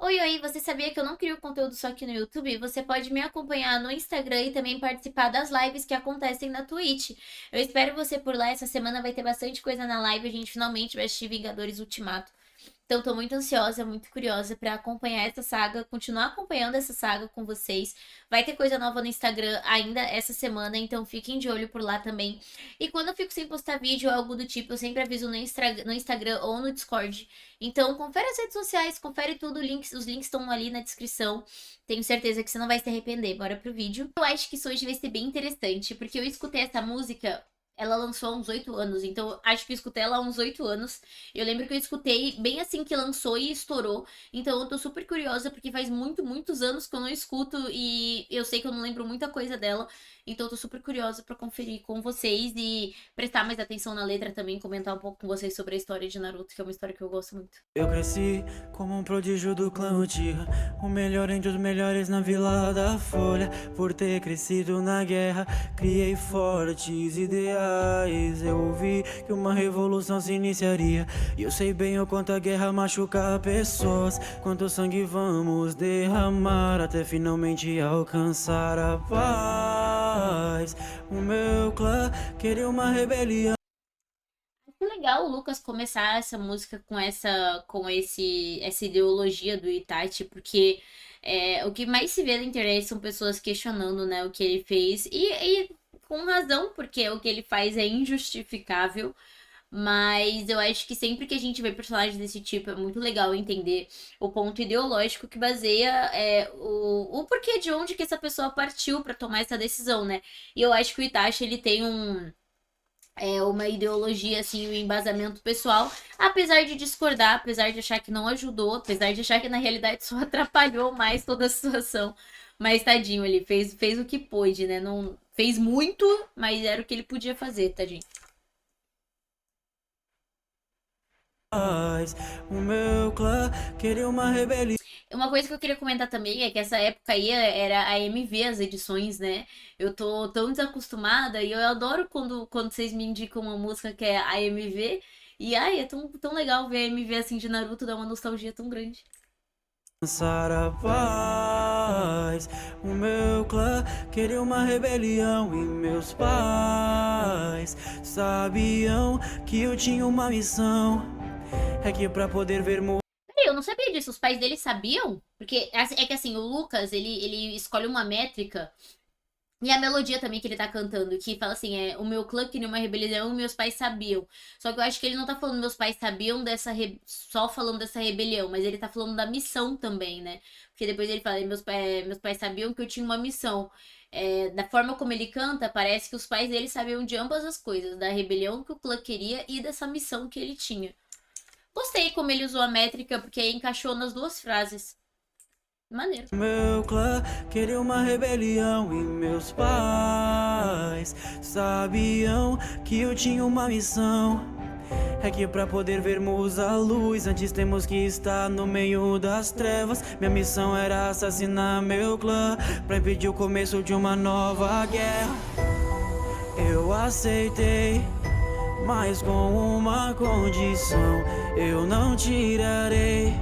Oi, oi, você sabia que eu não crio conteúdo só aqui no YouTube? Você pode me acompanhar no Instagram e também participar das lives que acontecem na Twitch. Eu espero você por lá. Essa semana vai ter bastante coisa na live. A gente finalmente vai assistir Vingadores Ultimato. Então, tô muito ansiosa, muito curiosa pra acompanhar essa saga, continuar acompanhando essa saga com vocês. Vai ter coisa nova no Instagram ainda essa semana, então fiquem de olho por lá também. E quando eu fico sem postar vídeo ou algo do tipo, eu sempre aviso no Instagram ou no Discord. Então, confere as redes sociais, confere tudo, os links estão ali na descrição. Tenho certeza que você não vai se arrepender. Bora pro vídeo. Eu acho que isso hoje vai ser bem interessante, porque eu escutei essa música. Ela lançou há uns 8 anos, então acho que eu escutei ela há uns 8 anos. Eu lembro que eu escutei bem assim que lançou e estourou. Então eu tô super curiosa, porque faz muitos anos que eu não escuto e eu sei que eu não lembro muita coisa dela. Então eu tô super curiosa pra conferir com vocês e prestar mais atenção na letra também, comentar um pouco com vocês sobre a história de Naruto, que é uma história que eu gosto muito. Eu cresci como um prodígio do clã Uchiha, o melhor entre os melhores na Vila da Folha. Por ter crescido na guerra, criei fortes ideais. Eu vi que uma revolução se iniciaria, e eu sei bem o quanto a guerra machuca pessoas. Quanto sangue vamos derramar até finalmente alcançar a paz. O meu clã queria uma rebelião. Que legal o Lucas começar essa música com essa ideologia do Itachi, porque o que mais se vê na internet são pessoas questionando, né, o que ele fez e com razão, porque o que ele faz é injustificável. Mas eu acho que sempre que a gente vê personagens desse tipo, é muito legal entender o ponto ideológico que baseia o porquê de onde que essa pessoa partiu pra tomar essa decisão, né? E eu acho que o Itachi, ele tem uma ideologia, assim, um embasamento pessoal, apesar de discordar, apesar de achar que não ajudou, apesar de achar que na realidade só atrapalhou mais toda a situação. Mas tadinho, ele fez o que pôde, né? Não fez muito, mas era o que ele podia fazer, tadinho. O meu clã queria uma rebelião. Uma coisa que eu queria comentar também é que essa época aí era a MV, as edições, né? Eu tô tão desacostumada e eu adoro quando vocês me indicam uma música que é a MV. E ai, é tão legal ver a MV assim de Naruto, dá uma nostalgia tão grande. Alcançar a paz. O meu clã queria uma rebelião, e meus pais sabiam que eu tinha uma missão. É que pra poder ver Peraí, eu não sabia disso, os pais dele sabiam? Porque é que assim, o Lucas, ele escolhe uma métrica. E a melodia também que ele tá cantando, que fala assim, o meu clã queria uma rebelião e meus pais sabiam. Só que eu acho que ele não tá falando meus pais sabiam só falando dessa rebelião, mas ele tá falando da missão também, né? Porque depois ele fala, meus pais sabiam que eu tinha uma missão. Da forma como ele canta, parece que os pais dele sabiam de ambas as coisas, da rebelião que o clã queria e dessa missão que ele tinha. Gostei como ele usou a métrica, porque aí encaixou nas duas frases. Maneiro. meu clã queria uma rebelião, e meus pais sabiam que eu tinha uma missão. É que pra poder vermos a luz, antes temos que estar no meio das trevas. Minha missão era assassinar meu clã, pra impedir o começo de uma nova guerra. Eu aceitei, mas com uma condição: eu não tirarei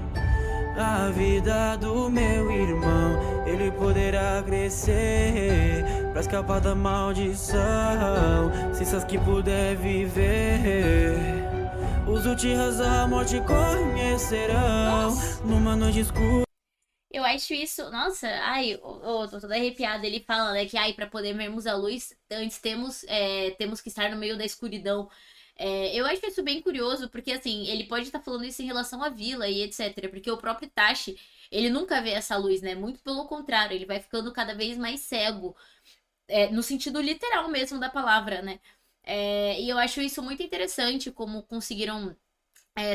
a vida do meu irmão. Ele poderá crescer pra escapar da maldição, se Sasuke puder viver. Os Uchihas a morte conhecerão Nossa! numa noite escura. Eu acho isso, nossa, ai, tô toda arrepiada. Ele fala, né, que ai, para poder vermos a luz, antes temos que estar no meio da escuridão. Eu acho isso bem curioso, porque assim, ele pode estar falando isso em relação à vila e etc. Porque o próprio Itachi, ele nunca vê essa luz, né? Muito pelo contrário, ele vai ficando cada vez mais cego, no sentido literal mesmo da palavra, né? E eu acho isso muito interessante, como conseguiram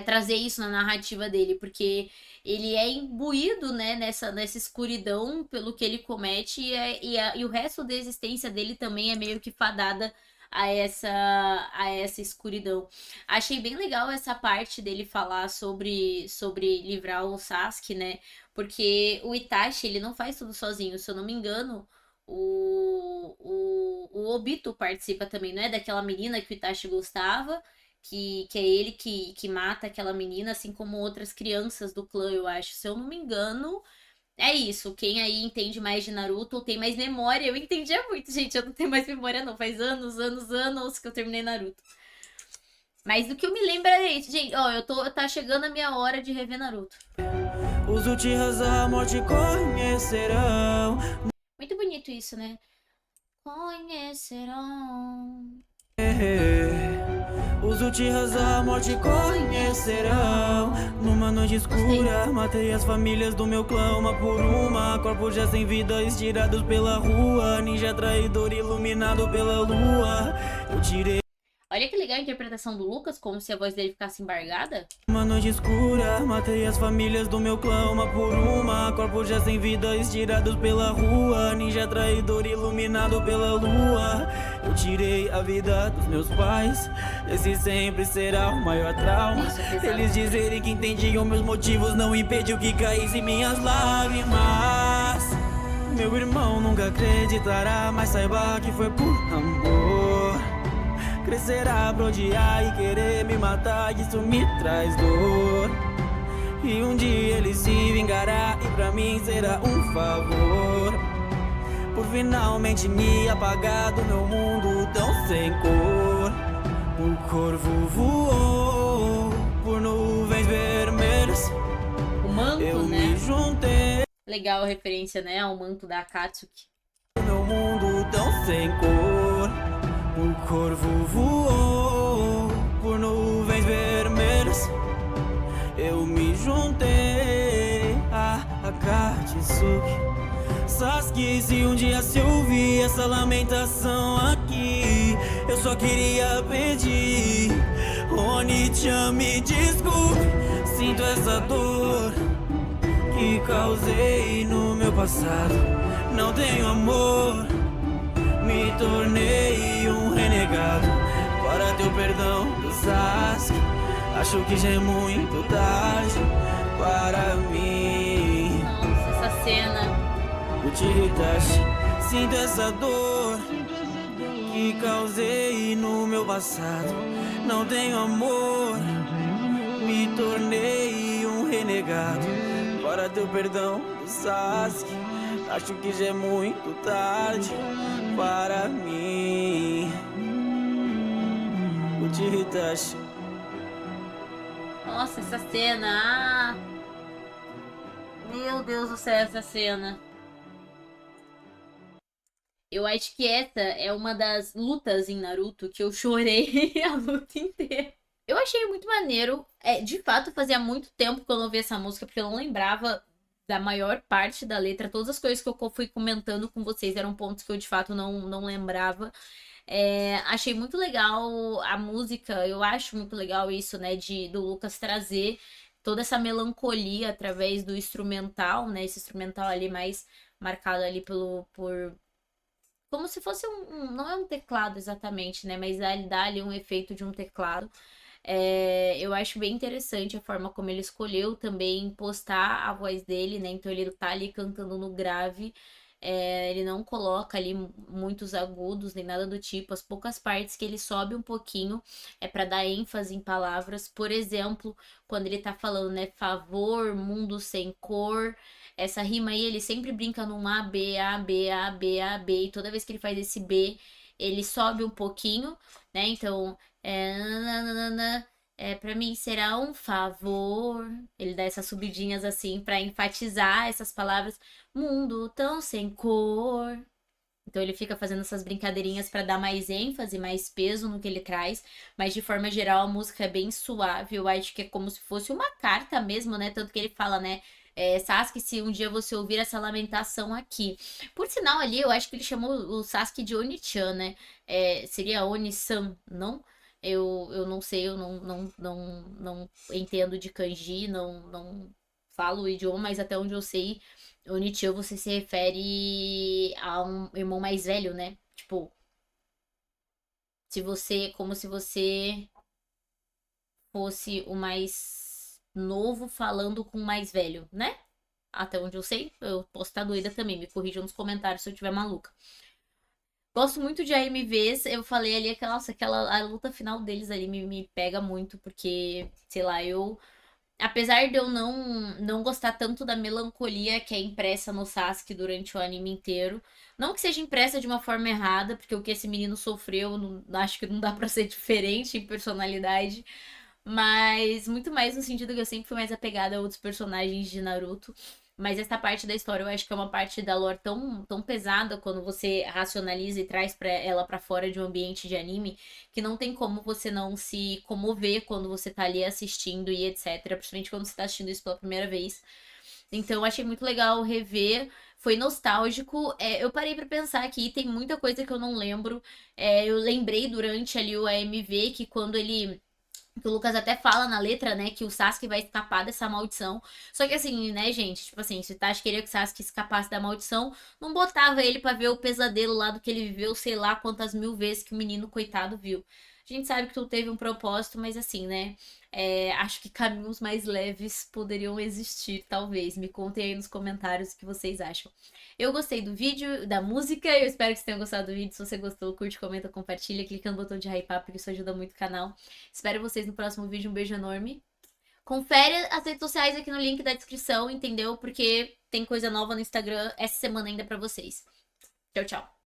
trazer isso na narrativa dele, porque ele é imbuído, né, nessa escuridão pelo que ele comete e o resto da existência dele também é meio que fadada a essa escuridão. Achei bem legal essa parte dele falar sobre livrar o Sasuke, né? Porque o Itachi, ele não faz tudo sozinho, se eu não me engano. O Obito participa também, não é? Daquela menina que o Itachi gostava. que é ele que mata aquela menina, assim como outras crianças do clã, eu acho. Se eu não me engano, é isso. Quem aí entende mais de Naruto ou tem mais memória, eu entendia muito, gente. Eu não tenho mais memória, não. Faz anos, anos, anos que eu terminei Naruto. Mas do que eu me lembro é isso, gente. Ó, tá chegando a minha hora de rever Naruto. Os Uchihas a morte conhecerão. Muito bonito isso, né? Conhecerão. Os Uchihas a morte conhecerão. Numa noite escura, matei as famílias do meu clã uma por uma. Corpos já sem vida estirados pela rua. Ninja traidor iluminado pela lua. Eu tirei. Olha que legal a interpretação do Lucas, como se a voz dele ficasse embargada. Uma noite escura, matei as famílias do meu clã uma por uma. Corpos já sem vida estirados pela rua. Ninja traidor iluminado pela lua. Eu tirei a vida dos meus pais. Esse sempre será o maior trauma. Eles dizerem que entendiam meus motivos não impediu que caísse minhas lágrimas. Meu irmão nunca acreditará, mas saiba que foi por amor. Crescerá pra odiar e querer me matar, isso me traz dor. E um dia ele se vingará e pra mim será um favor. Por finalmente me apagar do meu mundo tão sem cor. O corvo voou por nuvens vermelhas. O manto, eu né? Me juntei. Legal a referência, né? Ao manto da Akatsuki. Meu mundo tão sem cor. O corvo voou por nuvens vermelhas. Eu me juntei a Akatsuki. Sasuke, se um dia se ouvir essa lamentação aqui, eu só queria pedir, Oni-chan, me desculpe. Sinto essa dor que causei no meu passado. Não tenho amor, me tornei um renegado. Para teu perdão do Sasuke, acho que já é muito tarde para mim. Nossa, essa cena. Uchiha Itachi, sinto essa dor que causei no meu passado. Não tenho amor, me tornei um renegado. Para teu perdão do Sasuke, acho que já é muito tarde para mim. Uchiha Itachi. Nossa, essa cena. Meu Deus do céu, essa cena. Eu acho que essa é uma das lutas em Naruto que eu chorei a luta inteira. Eu achei muito maneiro. De fato, fazia muito tempo que eu não vi essa música, porque eu não lembrava da maior parte da letra. Todas as coisas que eu fui comentando com vocês eram pontos que eu de fato não lembrava. Achei muito legal a música. Eu acho muito legal isso, né? Do Lucas trazer toda essa melancolia através do instrumental, né? Esse instrumental ali mais marcado ali por como se fosse não é um teclado exatamente, né? Mas ele dá ali um efeito de um teclado. Eu acho bem interessante a forma como ele escolheu também postar a voz dele, né? Então ele tá ali cantando no grave. Ele não coloca ali muitos agudos nem nada do tipo. As poucas partes que ele sobe um pouquinho é para dar ênfase em palavras. Por exemplo, quando ele tá falando, né? Favor, mundo sem cor. Essa rima aí, ele sempre brinca num A, B, A, B, A, B, A, B. E toda vez que ele faz esse B, ele sobe um pouquinho, né? Então, nananana, pra mim será um favor. Ele dá essas subidinhas assim pra enfatizar essas palavras. Mundo tão sem cor. Então ele fica fazendo essas brincadeirinhas pra dar mais ênfase, mais peso no que ele traz. Mas de forma geral a música é bem suave. Eu acho que é como se fosse uma carta mesmo, né? Tanto que ele fala, né? Sasuke, se um dia você ouvir essa lamentação aqui. Por sinal ali, eu acho que ele chamou o Sasuke de Oni-chan, né? Seria Oni-san, não? Eu não sei, eu não entendo de kanji, não falo o idioma, mas até onde eu sei, Oni-chan você se refere a um irmão mais velho, né? Tipo, como se você fosse o mais novo falando com o mais velho, né? Até onde eu sei, eu posso estar doida também, me corrijam nos comentários se eu estiver maluca. Gosto muito de AMVs. Eu falei ali que, nossa, a luta final deles ali me pega muito, porque, sei lá, apesar de eu não gostar tanto da melancolia que é impressa no Sasuke durante o anime inteiro, não que seja impressa de uma forma errada, porque o que esse menino sofreu, acho que não dá pra ser diferente em personalidade, mas muito mais no sentido que eu sempre fui mais apegada a outros personagens de Naruto. Mas essa parte da história eu acho que é uma parte da lore tão pesada quando você racionaliza e traz ela pra fora de um ambiente de anime, que não tem como você não se comover quando você tá ali assistindo e etc. Principalmente quando você tá assistindo isso pela primeira vez. Então eu achei muito legal rever. Foi nostálgico. Eu parei pra pensar aqui, tem muita coisa que eu não lembro. Eu lembrei durante ali o AMV que quando ele que o Lucas até fala na letra, né, que o Sasuke vai escapar dessa maldição. Só que assim, né, gente, tipo assim, se o Itachi queria que o Sasuke escapasse da maldição, não botava ele pra ver o pesadelo lá do que ele viveu, sei lá quantas mil vezes que o menino coitado viu. A gente sabe que tudo teve um propósito, mas assim, né, acho que caminhos mais leves poderiam existir, talvez. Me contem aí nos comentários o que vocês acham. Eu gostei do vídeo, da música, eu espero que vocês tenham gostado do vídeo. Se você gostou, curte, comenta, compartilha, clica no botão de hypar, porque isso ajuda muito o canal. Espero vocês no próximo vídeo. Um beijo enorme. Confere as redes sociais aqui no link da descrição, entendeu? Porque tem coisa nova no Instagram essa semana ainda pra vocês. Tchau, tchau.